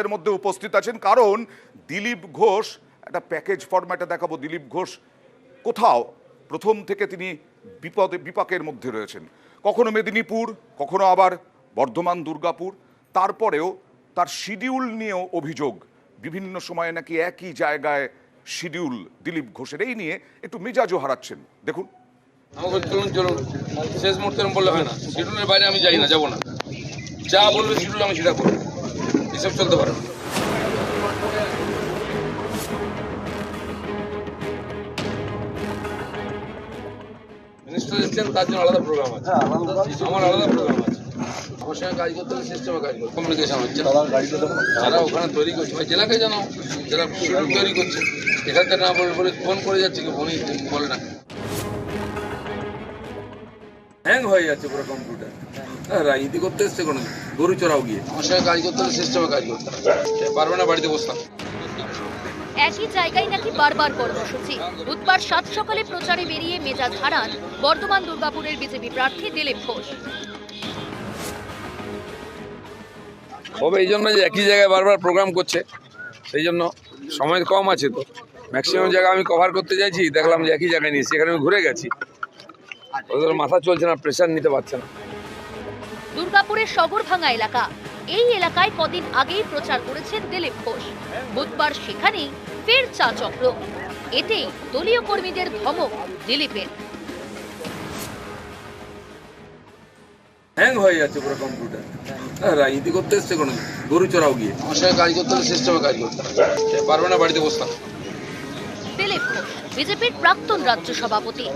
এর মধ্যে উপস্থিত আছেন কারণ দিলীপ ঘোষ একটা প্যাকেজ ফরম্যাটে দেখাবো। দিলীপ ঘোষ কোথাও প্রথম থেকে তিনি বিপাকের মধ্যে রয়েছেন, কখনো মেদিনীপুর, কখনো আবার বর্ধমান, দুর্গাপুর। তারপরেও তার শিডিউল নিয়েও অভিযোগ, বিভিন্ন সময়ে নাকি একই জায়গায় শিডিউল দিলীপ ঘোষের। এই নিয়ে একটু মেজাজও হারাচ্ছেন, দেখুন। আমাকে চলুন চলুন শেষ মুহূর্তে বললে হয় না, শিডিউলের বাইরে আমি যাই না, যাবো না, যা বলবে শিডিউল আমি সেটা করবো, এসব চলতে পারে না। মিনিস্টার এসছেন, তার জন্য আলাদা প্রোগ্রাম আছে, আমার আলাদা প্রোগ্রাম আছে। আমার সঙ্গে কাজ করতে হলে সিস্টেমে কাজ করতে, কমিউনিকেশন হচ্ছে, যারা ওখানে তৈরি করছে ভাই জেলাকে জানাও, যারা শিডিউল তৈরি করছে। এখান থেকে না বলে ফোন করে যাচ্ছে কি ফোনই বলে না, হ্যাং হয়ে যাচ্ছে পুরো কম্পিউটার। রাজনীতি করতে এসছে কোনো গরু চড়াও গিয়ে। আমার সঙ্গে কাজ করতে হলে সিস্টেমে কাজ করতে পারবে না, বাড়িতে বসতাম। একই জায়গায় নাকি বারবার কর্মসূচি। বুধবার সাত সকালে প্রচারে বেরিয়ে মেজাজ হারান বর্ধমান দুর্গাপুরের বিজেপি প্রার্থী দিলীপ ঘোষ। হবে এই জন্য যে একই জায়গায় বারবার প্রোগ্রাম করছে, সেই জন্য সময় কম আছে, তো ম্যাক্সিমাম জায়গা আমি কভার করতে চাইছি, দেখলাম যে একই জায়গায় নিয়ে সেখানে আমি ঘুরে গেছি, ওদের মাথা চলছে না, প্রেশার নিতে পারছে না। দুর্গাপুরের শগরভাঙ্গা এলাকা, এই এলাকায় কদিন আগেই প্রচার করেছেন দিলীপ ঘোষ। বুধবার সেখানেই ফের চা চক্র, এতেই দলীয় কর্মীদের ধমক দিলীপের। হ্যাং হয়ে যাচ্ছে পুরো কম্পিউটার। রাজনীতি করতে এসছে কোনো গরু চড়াও গিয়ে। আমার সঙ্গে কাজ করতে হলে সিস্টেমে কাজ করতে পারবে না, বাড়িতে বসতাম। দিলীপ ঘোষ বিজেপির প্রাক্তন রাজ্য সভাপতি।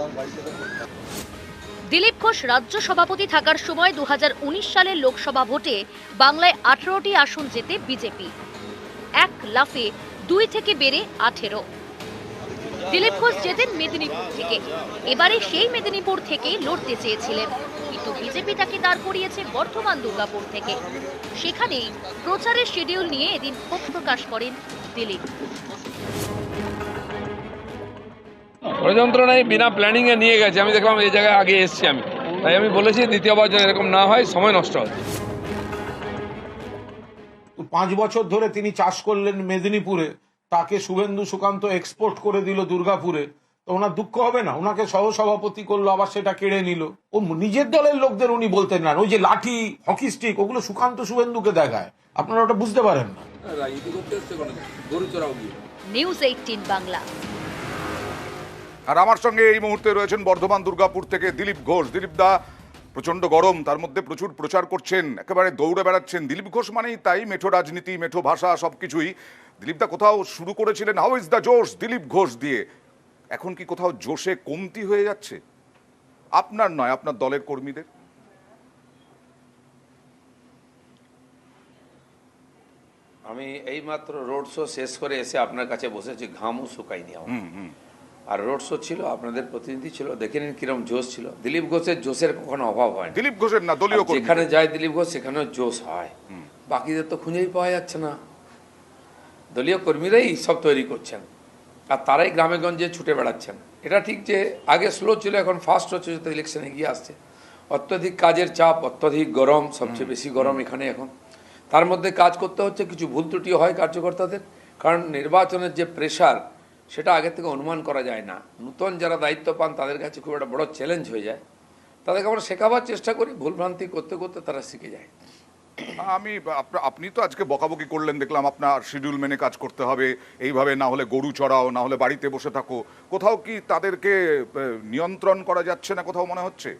দিলীপ ঘোষ রাজ্য সভাপতি থাকার সময় 2019 সালের লোকসভা ভোটে বাংলায় 18টি আসন জেতে বিজেপি, এক লাফে 2 থেকে বেড়ে 18। দিলীপ ঘোষ জেতেন মেদিনীপুর থেকে, এবারে সেই মেদিনীপুর থেকেই লড়তে চেয়েছিলেন, কিন্তু বিজেপি তাকে দাঁড় করিয়েছে বর্ধমান দুর্গাপুর থেকে। সেখানেই প্রচারের শিডিউল নিয়ে এদিন ক্ষোভ প্রকাশ করেন দিলীপ। যন্ত্রণায় বিনা প্ল্যানিং এ নিয়ে গেছে, আমি দেখলাম এই জায়গায় আগে এসেছি আমি, তাই আমি বলেছি দ্বিতীয়বার যেন এরকম না হয়, সময় নষ্ট হয়। 5 বছর ধরে তিনি চাষ করলেন মেদিনীপুরে, তাকে শুভেন্দু সুকান্ত এক্সপোর্ট করে দিল দুর্গাপুরে, তো ওনার দুঃখ হবে না? ওনাকে সহসভাপতি করলো, আবার সেটা কেড়ে নিল। ও নিজের দলের লোকদের উনি বলতেন না, ওই যে লাঠি, হকি স্টিক, ওগুলো সুকান্ত শুভেন্দুকে দেখায়। আপনারা ওটা বুঝতে পারেন না। রাজনীতি করতে এসছে কোনো গরু চড়াও গিয়ে। নিউজ 18 বাংলা। আর আমার সঙ্গে এই মুহূর্তে রয়েছেন বর্ধমান দুর্গাপুর থেকে দিলীপ ঘোষ। দিলীপ দা, প্রচন্ড গরম, তার মধ্যে প্রচুর প্রচার করছেন, একেবারে দৌড়ে বেড়াচ্ছেন। দিলীপ ঘোষ মানেই তাই মেঠো রাজনীতি, মেঠো ভাষা, সবকিছুই। দিলীপ দা কোথাও শুরু করেছিলেন হাউ ইজ দ্য জোশ দিলীপ ঘোষ দিয়ে, এখন কি কোথাও জোশে কমতি হয়ে যাচ্ছে? আপনার নয়, আপনার দলের কর্মীদের? আমি এইমাত্র রোড শো শেষ করে এসে আপনার কাছে বসেছি, ঘামও শুকাইনি আমার। আর রোড শো ছিল, আপনাদের প্রতিনিধি ছিল, দেখে নিন কিরম জোশ ছিল। দিলীপ ঘোষের জোশের কখনো অভাব হয় না। দিলীপ ঘোষের না, দলীয় কর্মী। যেখানে যায় দিলীপ ঘোষ সেখানেও জোশ হয়, বাকিদের তো খুঁজেই পাওয়া যাচ্ছে না। দলীয় কর্মীরাই সব তৈরি করছেন, আর তারাই গ্রামে গঞ্জে ছুটে বেড়াচ্ছেন। এটা ঠিক যে আগে স্লো ছিল, এখন ফাস্ট হচ্ছে, যত ইলেকশন এগিয়ে আসছে। অত্যধিক কাজের চাপ, অত্যধিক গরম, সবচেয়ে বেশি গরম এখানে এখন। তার মধ্যে কাজ করতে হচ্ছে, কিছু ভুল ত্রুটি হয় কার্যকর্তাদের, কারণ নির্বাচনের যে প্রেশার সেটা আগে থেকে অনুমান করা যায় না। নতুন যারা দায়িত্ব পান তাদের কাছে খুব একটা বড় চ্যালেঞ্জ হয়ে যায়, তাদেরকে আমরা শেখাবার চেষ্টা করি, ভুলভ্রান্তি করতে করতে তারা শিখে যায়। আপনি তো আজকে বকাবকি করলেন, দেখলাম আপনার শিডিউল মেনে কাজ করতে হবে, এইভাবে না হলে গরু চড়াও, না হলে বাড়িতে বসে থাকো। কোথাও কি তাদেরকে নিয়ন্ত্রণ করা যাচ্ছে না কোথাও মনে হচ্ছে?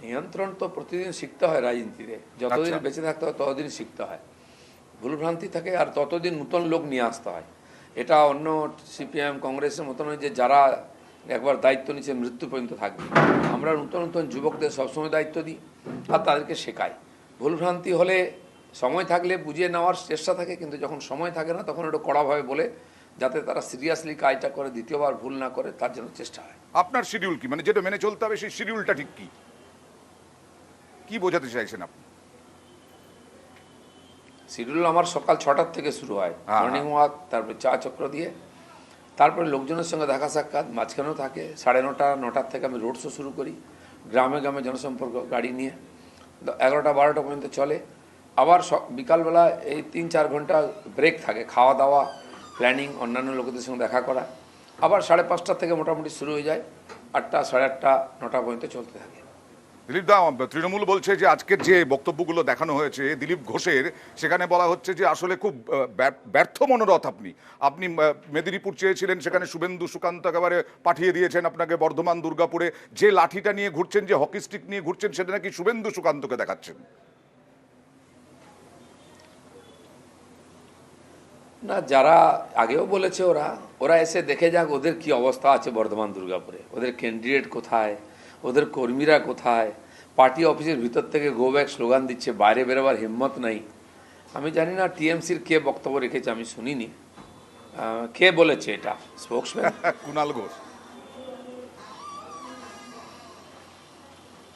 নিয়ন্ত্রণ তো প্রতিদিন শিখতে হয় রাজনীতিতে, যতদিন বেঁচে থাকতে হয় ততদিন শিখতে হয়। ভুলভ্রান্তি থাকে আর ততদিন নতুন লোক নিয়ে আসতে হয়। এটা অন্য সিপিএম কংগ্রেসের মতো নয় যে যারা একবার দায়িত্ব নিচ্ছে মৃত্যু পর্যন্ত থাকবে। আমরা নতুন নতুন যুবকদের সবসময় দায়িত্ব দিই আর তাদেরকে শেখাই। ভুলভ্রান্তি হলে সময় থাকলে বুঝিয়ে নেওয়ার চেষ্টা থাকে, কিন্তু যখন সময় থাকে না তখন একটু কড়াভাবে বলে, যাতে তারা সিরিয়াসলি কাজটা করে, দ্বিতীয়বার ভুল না করে, তার জন্য চেষ্টা হয়। আপনার শিডিউল কি, মানে যেটা মেনে চলতে হবে সেই শিডিউলটা ঠিক কি, কি বোঝাতে চাইছেন আপনি? শিডিউল আমার সকাল 6টার থেকে শুরু হয়, মর্নিং ওয়াক, তারপরে চা চক্র দিয়ে, তারপরে লোকজনের সঙ্গে দেখা সাক্ষাৎ, মাঝখানেও থাকে 9:30 9টার থেকে আমি রোড শো শুরু করি, গ্রামে গ্রামে জনসম্পর্ক গাড়ি নিয়ে। 11টা 12টা পর্যন্ত চলে। আবার বিকালবেলা এই 3-4 ঘন্টা ব্রেক থাকে, খাওয়া দাওয়া, প্ল্যানিং, অন্যান্য লোকেদের সঙ্গে দেখা করা। আবার 5:30 থেকে মোটামুটি শুরু হয়ে যায়, 8টা, 8:30, 9টা পর্যন্ত চলতে থাকে। দিলীপ দা, তৃণমূল বলছে যে আজকের যে বক্তব্যগুলো দেখানো হয়েছে দিলীপ ঘোষের, সেখানে বলা হচ্ছে যে আসলে খুব ব্যর্থ মনোরথ আপনি। আপনি মেদিনীপুর চেয়েছিলেন, সেখানে শুভেন্দু সুকান্ত একেবারে পাঠিয়ে দিয়েছেন আপনাকে বর্ধমান দুর্গাপুরে। যে লাঠিটা নিয়ে ঘুরছেন, যে হকি স্টিক নিয়ে ঘুরছেন, সেটা নাকি শুভেন্দু সুকান্তকে দেখাচ্ছেন। না, যারা আগেও বলেছে ওরা এসে দেখে যাক ওদের কি অবস্থা আছে বর্ধমান দুর্গাপুরে, ওদের ক্যান্ডিডেট কোথায়, ওদের কর্মীরা কোথায়। পার্টি অফিসের ভিতর থেকে গো ব্যাক স্লোগান দিচ্ছে, বাইরে বেরোবার হিম্মত নাই। আমি জানি না টিএমসির কে বক্তব্য রেখেছে, আমি শুনিনি। কে বলেছে এটা? স্পোক্সম্যান কুণাল ঘোষ।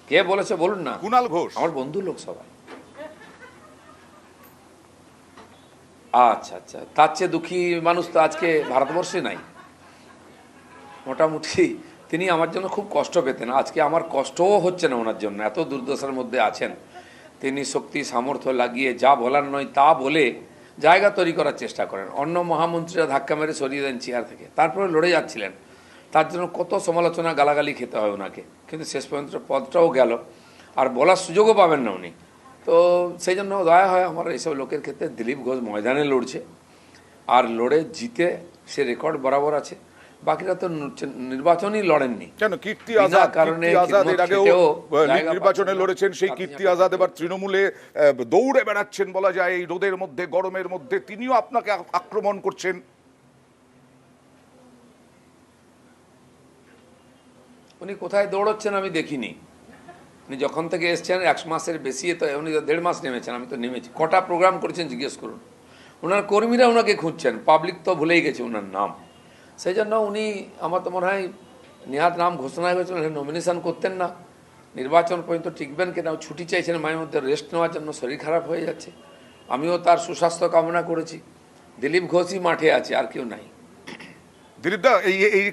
কে বলেছে বলুন না। কুণাল ঘোষ আমার বন্ধু লোক সবাই। আচ্ছা আচ্ছা, তার চেয়ে দুঃখী মানুষ তো আজকে ভারতবর্ষে নাই। মোটামুটি তিনি আমার জন্য খুব কষ্ট পেতেন, আজকে আমার কষ্টও হচ্ছে না ওনার জন্য। এত দুর্দশার মধ্যে আছেন তিনি, শক্তি সামর্থ্য লাগিয়ে যা বলার নয় তা বলে জায়গা তৈরি করার চেষ্টা করেন। অন্য মহামন্ত্রীরা ধাক্কা মেরে সরিয়ে দেন চেয়ার থেকে, তারপরে লড়ে যাচ্ছিলেন। তার জন্য কত সমালোচনা, গালাগালি খেতে হয় ওনাকে, কিন্তু শেষ পর্যন্ত পদটাও গেল, আর বলার সুযোগও পাবেন না উনি। তো সেই জন্য দয়া হয় আমার এইসব লোকের ক্ষেত্রে। দিলীপ ঘোষ ময়দানে লড়ছে, আর লড়ে জিতে সে রেকর্ড বরাবর আছে। বাকিরা তো নির্বাচনই লড়েননি। কেন কীর্তি আজাদ, কীর্তি আজাদ এর আগেও নির্বাচনে লড়েছেন। সেই কীর্তি আজাদ এবার তৃণমূলে দৌড়ে বেড়াচ্ছেন বলা যায়, এই রোদের মধ্যে, গরমের মধ্যে। তিনিও আপনাকে আক্রমণ করছেন। উনি কোথায় দৌড়চ্ছেন আমি দেখিনি। উনি যখন থেকে এসছেন 1 মাসের বেশি, তো উনি 1.5 মাস নেমেছেন, আমি তো নেমেছি। কটা প্রোগ্রাম করেছেন জিজ্ঞেস করুন। ওনার কর্মীরা ওনাকে খুঁজছেন, পাবলিক তো ভুলেই গেছে ওনার নাম। সেই জন্য উনি, আমার তো মনে হয় নেহাত নাম ঘোষণা হয়েছিল, নমিনেশন করতেন না। নির্বাচন পর্যন্ত টিকবেন কিনা, ছুটি চাইছেন মায়ের মধ্যে, রেস্ট নেওয়ার জন্য, শরীর খারাপ হয়ে যাচ্ছে। আমিও তার সুস্বাস্থ্য কামনা করেছি। দিলীপ ঘোষই মাঠে আছে, আর কেউ নাই। দিলীপ দা, এই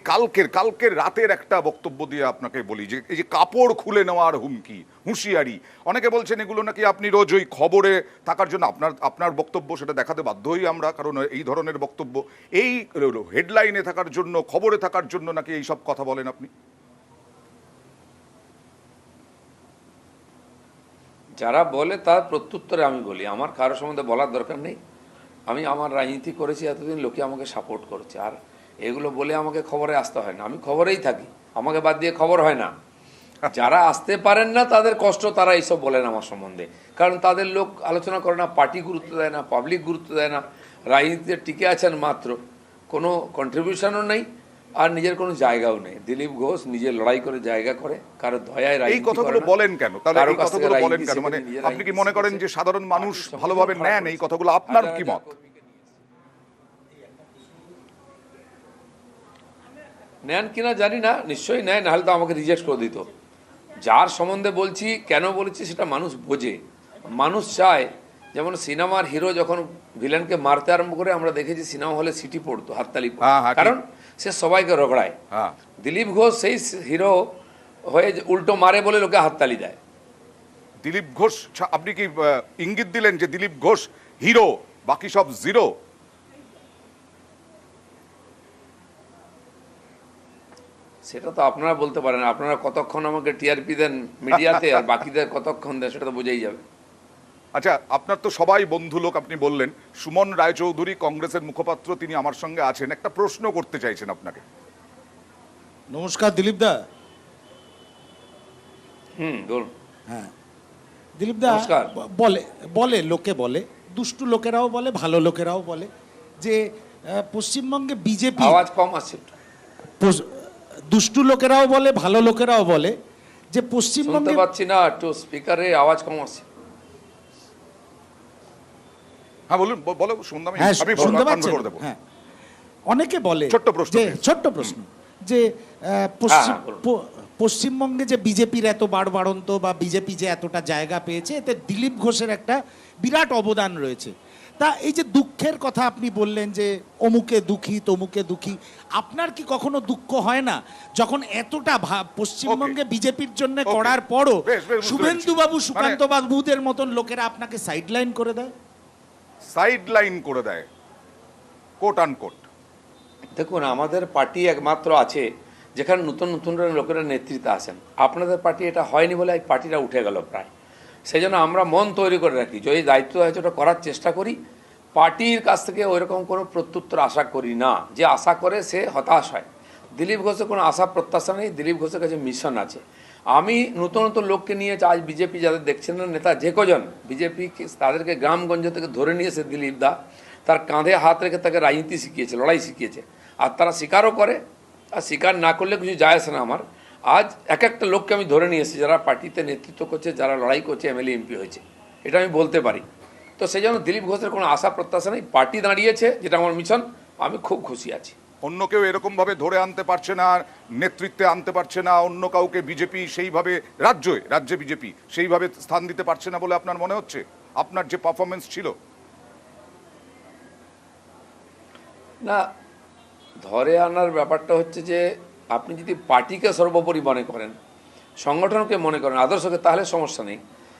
কালকের রাতের একটা বক্তব্য দিয়ে আপনাকে বলি যে এই যে কাপড় খুলে নেওয়ার হুমকি, হুঁশিয়ারি, অনেকে বলছেন এগুলো নাকি আপনি রোজ ওই খবরে থাকার জন্য, আপনার বক্তব্য সেটা দেখাতে বাধ্য হই আমরা, কারণ এই ধরনের বক্তব্য এই হেডলাইনে থাকার জন্য, খবরে থাকার জন্য নাকি এই সব কথা বলেন আপনি। যারা বলে তার প্রত্যুত্তরে আমি বলি, আমার কারোর সম্বন্ধে বলার দরকার নেই। আমি আমার রাজনীতি করেছি এতদিন, লোকে আমাকে সাপোর্ট করেছে, আর এগুলো বলে আমাকে খবরে আসতে হয় না। আমি খবরেই থাকি, আমাকে বাদ দিয়ে খবর হয় না। যারা আসতে পারেন না তাদের কষ্ট, তারা এইসব বলেন আমার সম্বন্ধে, কারণ তাদের লোক আলোচনা করে না, পার্টি গুরুত্ব দেয় না, পাবলিক গুরুত্ব দেয় না, রাজনীতিতে টিকে আছেন মাত্র, কোনো কন্ট্রিবিউশনও নেই, আর নিজের কোনো জায়গাও নেই। দিলীপ ঘোষ নিজে লড়াই করে জায়গা করে, কারো দয়ায় এই কথাগুলো বলেন কেন? তাহলে এই কথাগুলো বলেন কেন? মানে আপনি কি মনে করেন যে সাধারণ মানুষ ভালোভাবে নেন এই কথাগুলো? আপনার কি মত? নেন কিনা জানি না, নিশ্চয়ই নেয়, নাহলে তো আমাকে রিজেক্ট করে দিত। যার সম্বন্ধে বলছি, কেন বলেছি সেটা মানুষ বোঝে। মানুষ চায়, যেমন সিনেমার হিরো যখন ভিলেনকে মারতে আরম্ভ করে, আমরা দেখেছি সিনেমা হলে সিটি পড়তো, হাততালি পড়তো, কারণ সে সবাইকে রগড়ায়। দিলীপ ঘোষ সেই হিরো হয়ে উল্টো মারে বলে লোকে হাততালি দেয়। দিলীপ ঘোষ, আপনি কি ইঙ্গিত দিলেন যে দিলীপ ঘোষ হিরো, বাকি সব জিরো? সেটা তো আপনারা বলতে পারেন, আপনারা কতক্ষণ আমাকে টিআরপি দেন মিডিয়াতে, আর বাকিদের কতক্ষণ দেন সেটা তো বোঝাই যাবে। আচ্ছা, আপনার তো সবাই বন্ধু লোক, আপনি বললেন। সুমন রায়চৌধুরী কংগ্রেসের মুখপাত্র, তিনি আমার সঙ্গে আছেন, একটা প্রশ্ন করতে চাইছেন আপনাকে। নমস্কার দিলীপ দা। বলুন। হ্যাঁ দিলীপ দা, নমস্কার। বলে লোকে বলে, দুষ্টু লোকেরাও বলে, ভালো লোকেরাও বলে যে পশ্চিমবঙ্গে বিজেপি, আওয়াজ কম আসছে। দুষ্টু লোকেরাও বলে, ভালো লোকেরাও বলে যে পশ্চিমবঙ্গে, শুনতে পাচ্ছি না, একটু স্পিকারে আওয়াজ কম আসছে। হ্যাঁ বলুন, বলো, শুনলাম। হ্যাঁ আমি শুনতে পাচ্ছেন? করে দেবো। হ্যাঁ, অনেকে বলে, ছোট্ট প্রশ্ন যে পশ্চিমবঙ্গে যে বিজেপির এত বাড়বাড়ন্ত, বা বিজেপি যে এতটা জায়গা পেয়েছে, এতে দিলীপ ঘোষের একটা বিরাট অবদান রয়েছে। তা এই যে দুঃখের কথা আপনি বললেন যে অমুকে দুঃখী তমুকে দুঃখী, আপনার কি কখনো দুঃখ হয় না যখন এতটা পশ্চিমবঙ্গে বিজেপির জন্য Okay. করার পরও বেশ, বেশ বুঝতে শুভেন্দু পেরেছি। বাবু মানে- সুকান্ত বাবুদের মতন লোকেরা আপনাকে সাইডলাইন করে দেয়? সাইড লাইন করে দেয়, কোট আনকোট। দেখুন, আমাদের পার্টি একমাত্র আছে যেখানে নতুন নতুন লোকেরা নেতৃত্বে আসেন। আপনাদের পার্টি এটা হয়নি বলে এই পার্টিটা উঠে গেল প্রায়। সেই জন্য আমরা মন তৈরি করে রাখি, যদি দায়িত্ব আছে ওটা করার চেষ্টা করি। পার্টির কাছ থেকে ওইরকম কোনো প্রত্যুত্তর আশা করি না। যে আশা করে সে হতাশ হয়। দিলীপ ঘোষের কোনো আশা প্রত্যাশা নেই, দিলীপ ঘোষের কাছে মিশন আছে। আমি নতুন নতুন লোককে নিয়ে আজ বিজেপি যাদের দেখছেন না নেতা যে কজন বিজেপি তাদেরকে গ্রামগঞ্জ থেকে ধরে নিয়েছে দিলীপ দা, তার কাঁধে হাত রেখে তাকে রাজনীতি শিখিয়েছে, লড়াই শিখিয়েছে। আর তারা স্বীকারও করে, আর স্বীকার না করলে কিছু যায় আসে না আমার। আজ এক একটা লোককে আমি ধরে নিয়ে এসেছি যারা পার্টিতে নেতৃত্ব করছে, যারা লড়াই করছে, এমএলএ এমপি হয়েছে, এটা আমি বলতে পারি। তো সেই জন্য দিলীপ ঘোষের কোনো আশা প্রত্যাশা নেই। পার্টি দাঁড়িয়েছে, যেটা আমার মিশন, আমি খুব খুশি আছি। অন্য কেউ এরকম ভাবে ধরে আনতে পারছে না, নেতৃত্বে আনতে পারছে না, অন্য কাউকে বিজেপি সেইভাবে রাজ্যে বিজেপি সেইভাবে স্থান দিতে পারছে না বলে আপনার মনে হচ্ছে? আপনার যে পারফরমেন্স ছিল? না, ধরে আনার ব্যাপারটা হচ্ছে যে আপনি যদি পার্টিকে সর্বোপরি মনে করেন, সংগঠনকে মনে করেন, আদর্শকে, তাহলে সমস্যা নেই।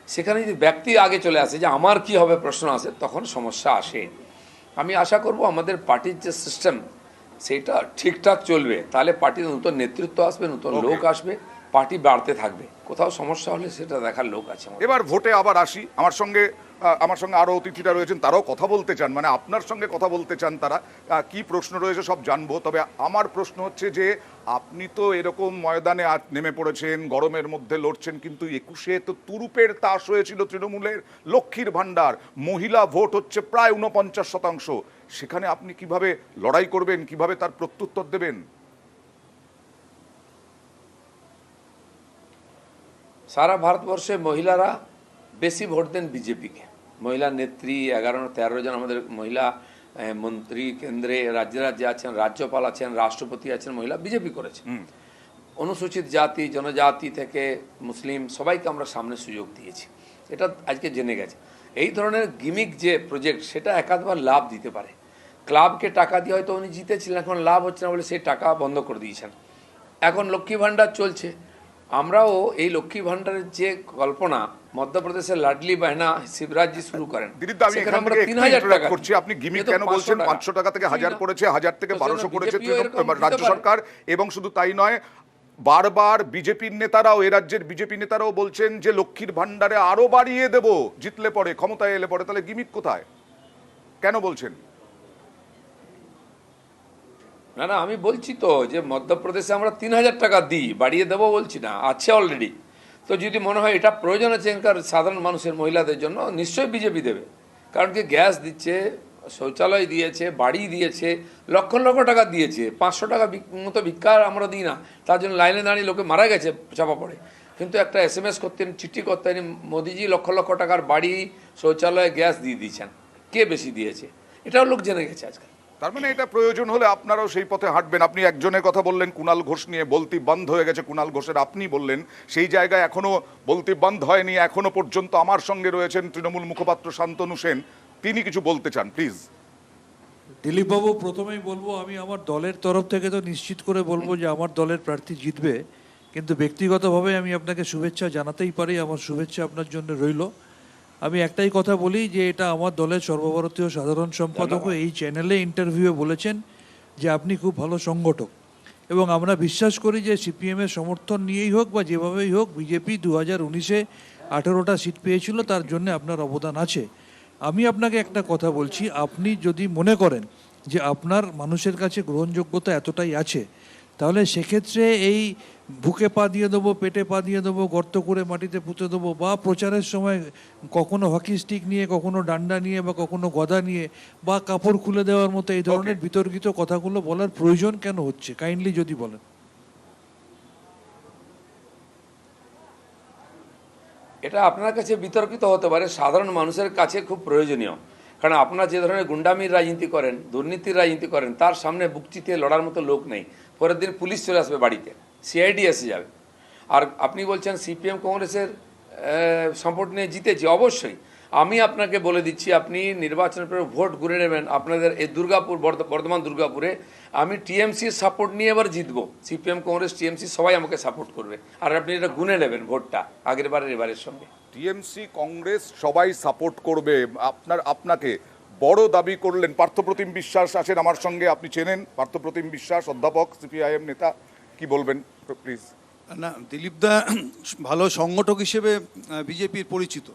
সেখানে যদি ব্যক্তি আগে চলে আসে যে আমার কি হবে প্রশ্ন আসে, তখন সমস্যা আসে। আমি আশা করব আমাদের পার্টির যে সিস্টেম সেটা ঠিকঠাক চলবে, তাহলে পার্টির নতুন নেতৃত্ব আসবে, নতুন লোক আসবে, পার্টি বাড়তে থাকবে। কোথাও সমস্যা হলে সেটা দেখার লোক আছে আমাদের। এবার ভোটে আবার আসি। আমার সঙ্গে আরো অতিথিরা রয়েছেন, তারাও কথা বলতে চান, মানে আপনার সঙ্গে কথা বলতে চান তারা। কি প্রশ্ন রয়েছে সব জানবো। তবে আমার প্রশ্ন হচ্ছে যে আপনি তো এরকম ময়দানে নেমে পড়েছেন, গরমের মধ্যে লড়ছেন, কিন্তু 21-এ তো তুরুপের তাস হয়েছিল তৃণমূলের, লক্ষ্মীর ভাণ্ডার, মহিলা ভোট হচ্ছে প্রায় 49%। সেখানে আপনি কিভাবে লড়াই করবেন, কিভাবে তার প্রত্যুত্তর দেবেন? সারা ভারতবর্ষে মহিলারা বেশি ভোট দেন বিজেপিকে। মহিলা নেত্রী 11-13 জন আমাদের মহিলা মন্ত্রী, কেন্দ্রে রাজ্যে রাজ্যে আছেন, রাজ্যপাল আছেন, রাষ্ট্রপতি আছেন, মহিলা বিজেপি করেছে। অনুসূচিত জাতি, জনজাতি থেকে মুসলিম সবাইকে আমরা সামনে সুযোগ দিয়েছি, এটা আজকে জেনে গেছে। এই ধরনের গিমিক যে প্রজেক্ট, সেটা একাধবার লাভ দিতে পারে। ক্লাবকে টাকা দিয়ে হয়তো উনি জিতেছিলেন, এখন লাভ হচ্ছে না বলে সেই টাকা বন্ধ করে দিয়েছেন। এখন লক্ষ্মী ভাণ্ডার চলছে, আমরাও এই লক্ষ্মী ভাণ্ডারের যে কল্পনা মধ্যপ্রদেশের লাডলি বাহনা শিবরাজজি শুরু করেন, দিলীপ দা, আমি এখান থেকে একটু interrupt করছি। আপনি গিমিক কেন বলছেন? 500 টাকা থেকে 1000 করেছে, 1000 থেকে 1200 করেছে রাজ্য সরকার। এবং শুধু তাই নয়, বারবার বিজেপির নেতারাও, এ রাজ্যের বিজেপি নেতারাও বলছেন যে লক্ষ্মীর ভাণ্ডারে আরো বাড়িয়ে দেব জিতলে পরে, ক্ষমতায় এলে পরে। তাহলে গিমিক কোথায়, কেন বলছেন? না না, আমি বলছি তো যে মধ্যপ্রদেশে আমরা 3000 টাকা দিই, বাড়িয়ে দেবো বলছি না, আছে অলরেডি। তো যদি মনে হয় এটা প্রয়োজন আছে এখানকার সাধারণ মানুষের, মহিলাদের জন্য, নিশ্চয়ই বিজেপি দেবে। কারণ কি, গ্যাস দিচ্ছে, শৌচালয় দিয়েছে, বাড়ি দিয়েছে, লক্ষ লক্ষ টাকা দিয়েছে। 500 টাকা মতো ভিক্ষা আমরা দিই না, তার জন্য লাইনে দাঁড়িয়ে লোকে মারা গেছে চাপা পড়ে। কিন্তু একটা SMS করতেন, চিঠি করতেন, মোদিজি লক্ষ লক্ষ টাকার বাড়ি, শৌচালয়, গ্যাস দিয়ে দিয়েছেন। কে বেশি দিয়েছে, এটাও লোক জেনে গেছে আজকাল। তার মানে এটা প্রয়োজন হলে আপনারাও সেই পথে হাঁটবেন। আপনি একজনের কথা বললেন কুণাল ঘোষ নিয়ে, বলতি বন্ধ হয়ে গেছে কুণাল ঘোষের, আপনি বললেন সেই জায়গায় এখনো বলতি বন্ধ হয়নি। এখনো পর্যন্ত আমার সঙ্গে রয়েছেন তৃণমূল মুখপাত্র শান্তনু সেন, তিনি কিছু বলতে চান, প্লিজ। দিলীপবাবু, প্রথমেই বলবো, আমি আমার দলের তরফ থেকে তো নিশ্চিত করে বলবো যে আমার দলের প্রার্থী জিতবে, কিন্তু ব্যক্তিগতভাবে আমি আপনাকে শুভেচ্ছা জানাতেই পারি। আমার শুভেচ্ছা আপনার জন্য রইল। আমি একটাই কথা বলি যে এটা আমার দলের সর্বভারতীয় সাধারণ সম্পাদকও এই চ্যানেলে ইন্টারভিউয়ে বলেছেন যে আপনি খুব ভালো সংগঠক, এবং আমরা বিশ্বাস করি যে সিপিএমের সমর্থন নিয়েই হোক বা যেভাবেই হোক, বিজেপি 2019-এ 18টা সিট পেয়েছিল, তার জন্য আপনার অবদান আছে। আমি আপনাকে একটা কথা বলছি, আপনি যদি মনে করেন যে আপনার মানুষের কাছে গ্রহণযোগ্যতা এতটাই আছে, তাহলে সেক্ষেত্রে এই বুকে পা দিয়ে দেবো, পেটে পা দিয়ে দেবো, গর্ত করে মাটিতে পুঁতে দেবো, বা প্রচারের সময় কখনো হকি স্টিক নিয়ে, কখনো ডান্ডা নিয়ে, বা কখনো গদা নিয়ে, বা কাপড় খুলে দেওয়ার মতো এই ধরনের বিতর্কিত কথাগুলো বলার প্রয়োজন কেন হচ্ছে, কাইন্ডলি যদি বলেন। এটা আপনার কাছে বিতর্কিত হতে পারে, সাধারণ মানুষের কাছে খুব প্রয়োজনীয়। কারণ আপনারা যে ধরনের গুন্ডামির রাজনীতি করেন, দুর্নীতির রাজনীতি করেন, তার সামনে বুক চিতিয়ে লড়ার মতো লোক নেই। পরের দিন পুলিশ চলে আসবে বাড়িতে, CID এসে যাবে। আর আপনি বলছেন সিপিএম কংগ্রেসের সাপোর্ট নিয়ে জিতেছি অবশ্যই। আমি আপনাকে বলে দিচ্ছি, আপনি নির্বাচনের পরে ভোট ঘুরে নেবেন আপনাদের এই দুর্গাপুর, বর্ধমান দুর্গাপুরে আমি টিএমসির সাপোর্ট নিয়ে এবার জিতবো। সিপিএম, কংগ্রেস, টিএমসি সবাই আমাকে সাপোর্ট করবে, আর আপনি এটা গুনে নেবেন ভোটটা আগের বারের এবারের সঙ্গে। টিএমসি, কংগ্রেস সবাই সাপোর্ট করবে। আপনাকে বড় দাবি করলেন পার্থপ্রতিম বিশ্বাস আছেন আমার সঙ্গে, আপনি চেনেন পার্থপ্রতিম বিশ্বাস, অধ্যাপক, সিপিআইএম নেতা, কি বলবেন প্লিজ? না, দিলীপদা ভালো সংগঠক হিসেবে বিজেপির পরিচিত,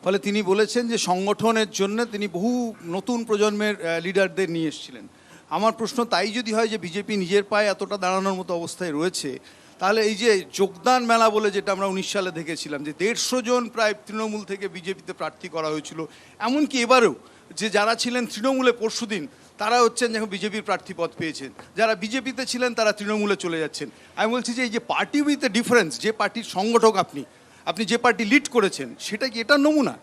ফলে তিনি বলেছেন যে সংগঠনের জন্য তিনি বহু নতুন প্রজন্মের লিডারদের নিয়ে এসেছিলেন। আমার প্রশ্ন, তাই যদি হয় যে বিজেপি নিজের পায়ে এতটা দাঁড়ানোর মতো অবস্থায় রয়েছে, তাহলে এই যে যোগদান মেলা বলে যেটা আমরা 19 সালে দেখেছিলাম, যে 150 জন প্রায় তৃণমূল থেকে বিজেপিতে প্রার্থী করা হয়েছিল, এমনকি এবারেও যে যারা ছিলেন তৃণমূলে পরশুদিন তারা হচ্ছেন যখন বিজেপির প্রার্থী পদ পেয়েছেন, যারা বিজেপিতে ছিলেন তারা তৃণমূলে চলে যাচ্ছেন। আমি বলছি যে এই যে পার্টি উইথ এ ডিফারেন্স, যে পার্টির সংগঠক আপনি যে পার্টি লিড করেছেন, সেটা কি এটার নমুনা?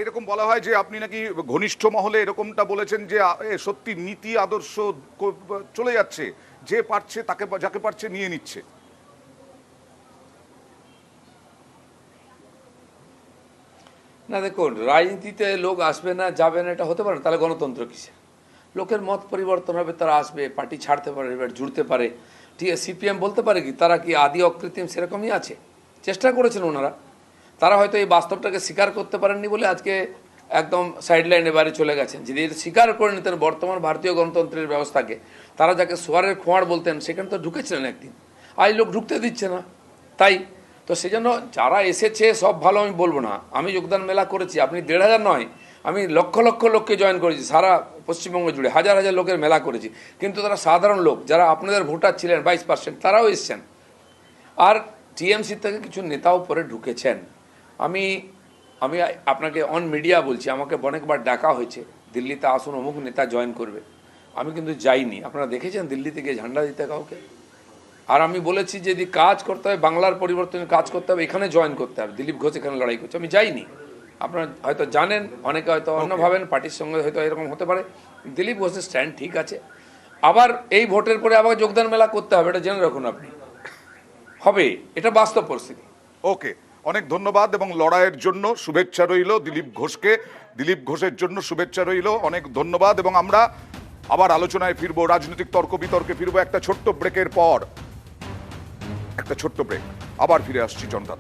এরকম বলা হয় যে আপনি নাকি ঘনিষ্ঠ মহলে এরকমটা বলেছেন যে সত্যি নীতি আদর্শ চলে যাচ্ছে, যে পারছে তাকে, যাকে পারছে নিয়ে নিচ্ছে। না দেখুন, রাজনীতিতে লোক আসবে না, যাবে না, এটা হতে পারে না, তাহলে গণতন্ত্র কিসে? লোকের মত পরিবর্তন হবে, তারা আসবে, পার্টি ছাড়তে পারে, এবার জুড়তে পারে। ঠিক আছে, সিপিএম বলতে পারে কি তারা কি আদি অকৃত্রিম সেরকমই আছে? চেষ্টা করেছেন ওনারা, তারা হয়তো এই বাস্তবটাকে স্বীকার করতে পারেননি বলে আজকে একদম সাইডলাইনে বাইরে চলে গেছেন। যদি এটা স্বীকার করে নিতেন বর্তমান ভারতীয় গণতন্ত্রের ব্যবস্থাকে, তারা যাকে সোয়ারের খোঁয়াড় বলতেন সেখানে তো ঢুকেছিলেন একদিন, আজ লোক ঢুকতে দিচ্ছে না। তাই তো সেজন্য যারা এসেছে সব ভালো আমি বলবো না। আমি যোগদান মেলা করেছি, আপনি 1,500 নয়, আমি লক্ষ লক্ষ লোককে জয়েন করেছি, সারা পশ্চিমবঙ্গ জুড়ে হাজার হাজার লোকের মেলা করেছি, কিন্তু তারা সাধারণ লোক, যারা আপনাদের ভোটার ছিলেন 22%, তারাও এসছেন। আর টিএমসি থেকে কিছু নেতাও পরে ঢুকেছেন। আমি আপনাকে অন মিডিয়া বলছি, আমাকে অনেকবার ডাকা হয়েছে দিল্লিতে আসুন, অমুক নেতা জয়েন করবে, আমি কিন্তু যাইনি। আপনারা দেখেছেন দিল্লিতে গিয়ে ঝান্ডা দিতে কাউকে? আর আমি বলেছি যদি কাজ করতে হয়, বাংলার পরিবর্তনের কাজ করতে হবে, এখানে জয়েন করতে হবে। দিলীপ ঘোষ এখানে লড়াই করছে, আমি যাইনি। আপনারা হয়তো জানেন, অনেকে হয়তো অন্য ভাবেন, পার্টির সঙ্গে হয়তো এরকম হতে পারে। দিলীপ ঘোষের স্ট্যান্ড ঠিক আছে। আবার এই ভোটের পরে আবার যোগদান মেলা করতে হবে, এটা জেনে রাখুন আপনি, হবে, এটা বাস্তব পরিস্থিতি। ওকে, অনেক ধন্যবাদ এবং লড়াইয়ের জন্য শুভেচ্ছা রইল দিলীপ ঘোষকে, দিলীপ ঘোষের জন্য শুভেচ্ছা রইল, অনেক ধন্যবাদ। এবং আমরা আবার আলোচনায় ফিরবো, রাজনৈতিক তর্ক বিতর্কে ফিরবো একটা ছোট্ট ব্রেকের পর। একটা ছোট্ট ব্রেক, আবার ফিরে আসছি জনতা।